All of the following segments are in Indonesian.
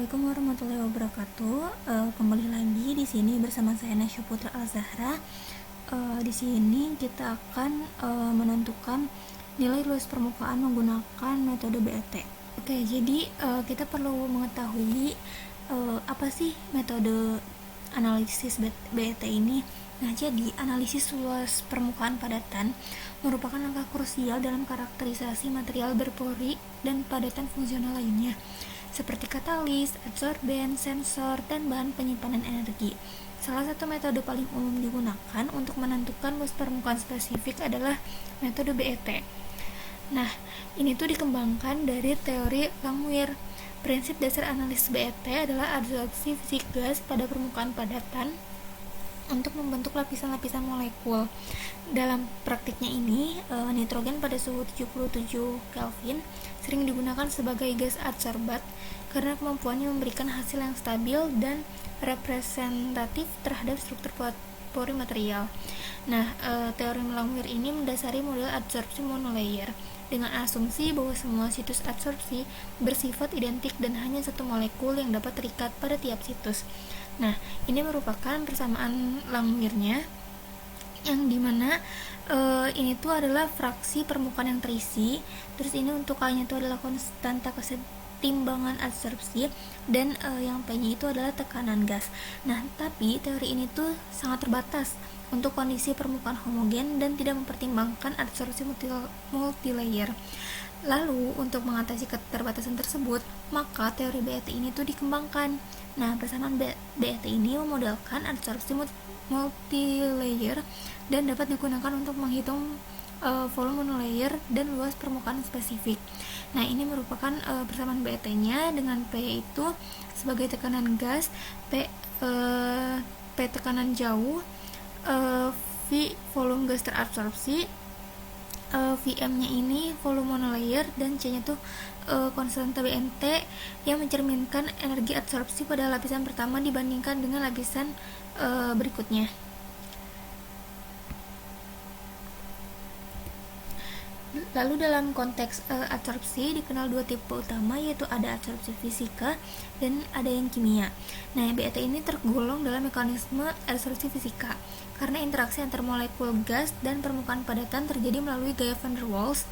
Assalamualaikum warahmatullahi wabarakatuh. Kembali lagi di sini bersama saya Nasya Putra Al-Zahra. Di sini kita akan menentukan nilai luas permukaan menggunakan metode BET. Oke, jadi kita perlu mengetahui apa sih metode analisis BET ini. Nah, jadi analisis luas permukaan padatan merupakan langkah krusial dalam karakterisasi material berpori dan padatan fungsional lainnya, seperti katalis, adsorben, sensor, dan bahan penyimpanan energi. Salah satu metode paling umum digunakan untuk menentukan luas permukaan spesifik adalah metode BET. Nah, ini tuh dikembangkan dari teori Langmuir. Prinsip dasar analisis BET adalah absorpsi fisik gas pada permukaan padatan untuk membentuk lapisan-lapisan molekul. Dalam praktiknya ini, nitrogen pada suhu 77 Kelvin sering digunakan sebagai gas adsorbat karena kemampuannya memberikan hasil yang stabil dan representatif terhadap struktur pori material. Nah, teori Langmuir ini mendasari model adsorpsi monolayer dengan asumsi bahwa semua situs adsorpsi bersifat identik dan hanya satu molekul yang dapat terikat pada tiap situs. Nah, ini merupakan persamaan Langmuirnya yang dimana ini tuh adalah fraksi permukaan yang terisi, terus ini untuk K-nya itu adalah konstanta kesetimbangan adsorpsi, dan yang P-nya itu adalah tekanan gas. Nah, tapi teori ini tuh sangat terbatas untuk kondisi permukaan homogen dan tidak mempertimbangkan adsorpsi multilayer. Lalu, untuk mengatasi keterbatasan tersebut, maka teori BET ini tuh dikembangkan. Nah, persamaan BET ini memodelkan adsorpsi multilayer dan dapat digunakan untuk menghitung volume monolayer dan luas permukaan spesifik. Nah, ini merupakan persamaan BET-nya dengan P itu sebagai tekanan gas, P tekanan jauh, V volume gas terabsorpsi, Vm-nya ini volume monolayer, dan C-nya tuh konstanta BNT yang mencerminkan energi adsorpsi pada lapisan pertama dibandingkan dengan lapisan berikutnya. Lalu dalam konteks adsorpsi dikenal dua tipe utama, yaitu ada adsorpsi fisika dan ada yang kimia. Nah, BET ini tergolong dalam mekanisme adsorpsi fisika karena interaksi antar molekul gas dan permukaan padatan terjadi melalui gaya van der Waals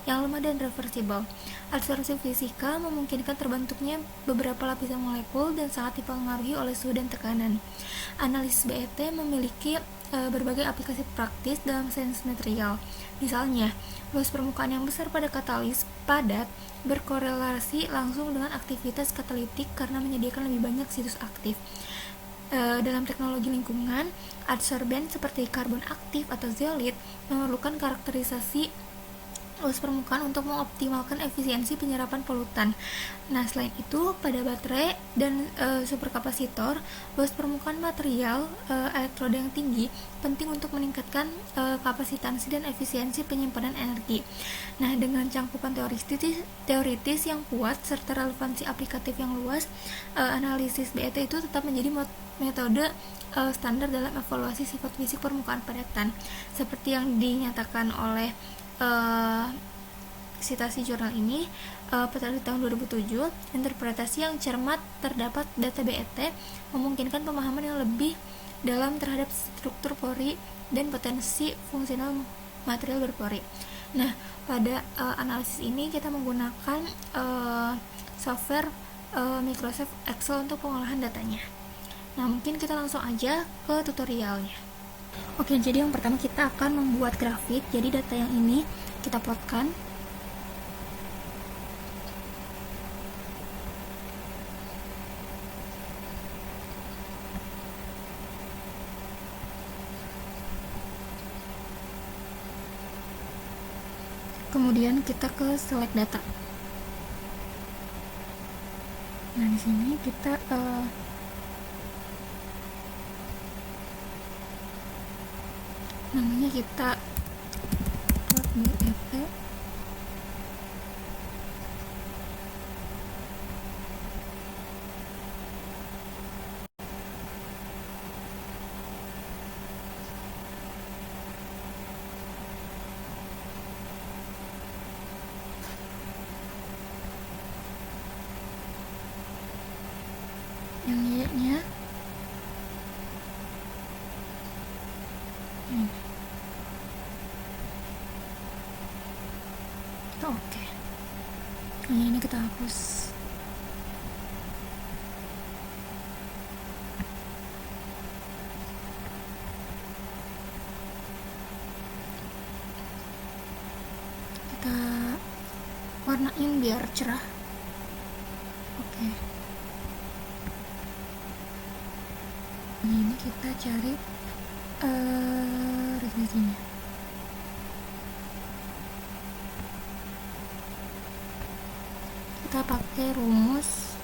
yang lemah dan reversibel. Adsorpsi fisika memungkinkan terbentuknya beberapa lapisan molekul dan sangat dipengaruhi oleh suhu dan tekanan. Analisis BET memiliki berbagai aplikasi praktis dalam sains material. Misalnya, luas permukaan yang besar pada katalis padat berkorelasi langsung dengan aktivitas katalitik karena menyediakan lebih banyak situs aktif. Dalam teknologi lingkungan, adsorben seperti karbon aktif atau zeolit memerlukan karakterisasi luas permukaan untuk mengoptimalkan efisiensi penyerapan polutan. Nah, selain itu, pada baterai dan superkapasitor, luas permukaan material elektroda yang tinggi penting untuk meningkatkan kapasitansi dan efisiensi penyimpanan energi. Nah, dengan cangkupan teoritis yang kuat serta relevansi aplikatif yang luas, analisis BET itu tetap menjadi metode standar dalam evaluasi sifat fisik permukaan padatan, seperti yang dinyatakan oleh citasi jurnal ini pada tahun 2007. Interpretasi yang cermat terdapat data BET memungkinkan pemahaman yang lebih dalam terhadap struktur pori dan potensi fungsional material berpori. Nah, pada analisis ini kita menggunakan software Microsoft Excel untuk pengolahan datanya. Nah, mungkin kita langsung aja ke tutorialnya. Oke, jadi yang pertama kita akan membuat grafik. Jadi data yang ini kita plotkan. Kemudian kita ke select data. Nah, di sini kita namanya kita plot BET. yang Y nya oke. Ini kita hapus. Kita warnain biar cerah. Oke. Ini kita cari resolusinya. Kita pakai rumus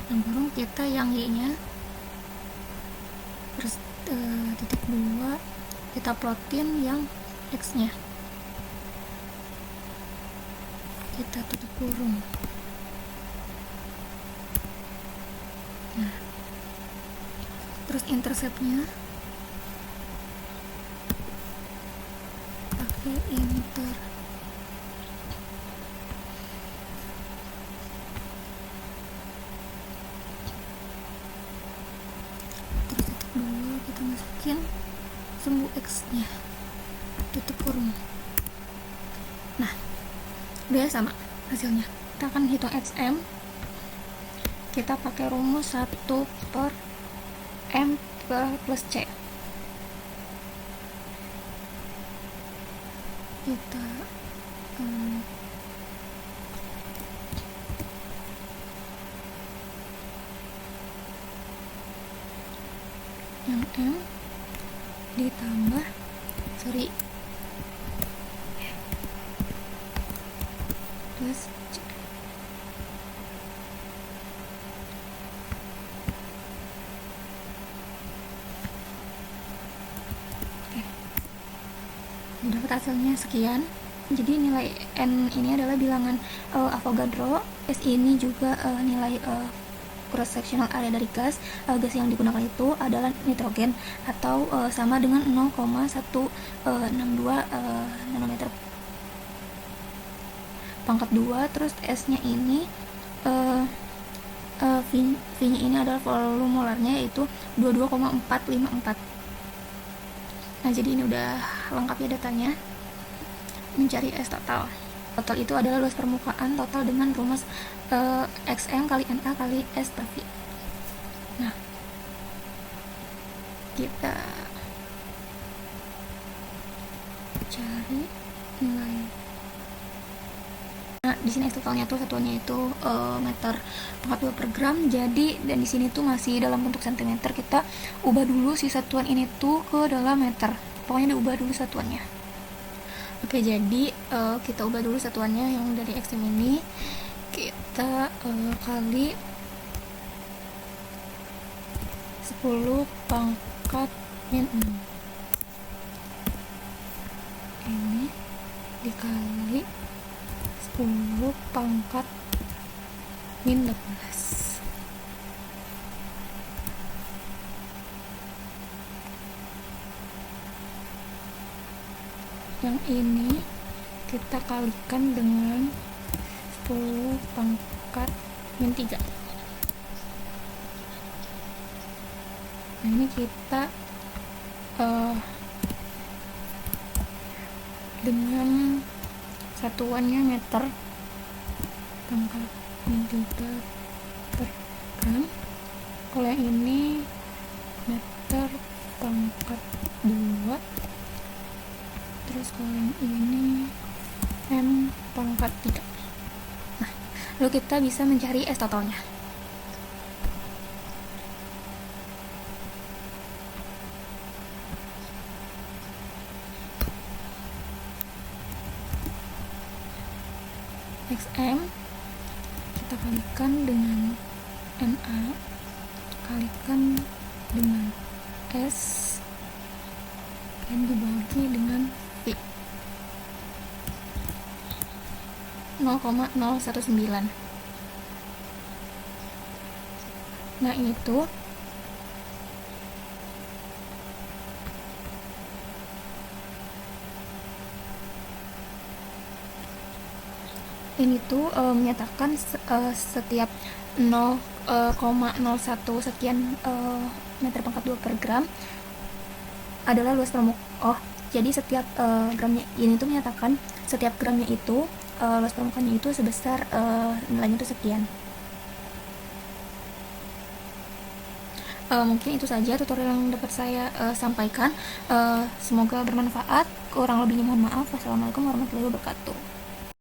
yang burung kita yang Y nya terus titik 2 kita plotin yang X nya, kita tutup kurung. Nah, terus interceptnya pakai inter. Terus titik 2 kita masukin sumbu X nya, tutup kurung. Nah, udah sama hasilnya. Kita akan hitung XM. Kita pakai rumus 1 per M plus C. Kita yang M ditambah plus C. Oke. Dapat hasilnya sekian. Jadi nilai N ini adalah bilangan Avogadro. S ini juga nilai cross sectional area dari gas. Gas yang digunakan itu adalah nitrogen atau sama dengan 0,162 nanometer pangkat 2. Terus S nya ini V nya ini adalah volume molarnya, yaitu 22,454. Nah, jadi ini udah lengkap ya datanya. Mencari S total. Total itu adalah luas permukaan total dengan rumus XM kali NA kali S per V. Nah, kita cari nilai. Nah, di sini S totalnya tuh satuannya itu meter pangkat 2 per gram. Jadi dan di sini tuh masih dalam bentuk sentimeter. Kita ubah dulu si satuan ini tuh ke dalam meter. Pokoknya diubah dulu satuannya. Oke, jadi kita ubah dulu satuannya yang dari XM ini. Kita kali 10 pangkat min 6. Ini dikali 10 pangkat min 12. Yang ini kita kalikan dengan 10 pangkat min 3. Nah, ini kita dengan satuannya meter pangkat min 3 per gram. Kalau yang ini meter pangkat 2. Terus kalau yang ini M pangkat 3. Nah, lalu kita bisa mencari S totalnya. XM kita kalikan dengan NA kalikan dengan S dan dibagi dengan V 0,019. Nah, ini tuh menyatakan setiap 0,01 sekian meter pangkat 2 per gram adalah luas permukaan. Jadi setiap gramnya ini tuh menyatakan setiap gramnya itu luas permukaannya itu sebesar nilainya itu sekian. Mungkin itu saja tutorial yang dapat saya sampaikan. Semoga bermanfaat. Kurang lebihnya mohon maaf. Wassalamualaikum warahmatullahi wabarakatuh.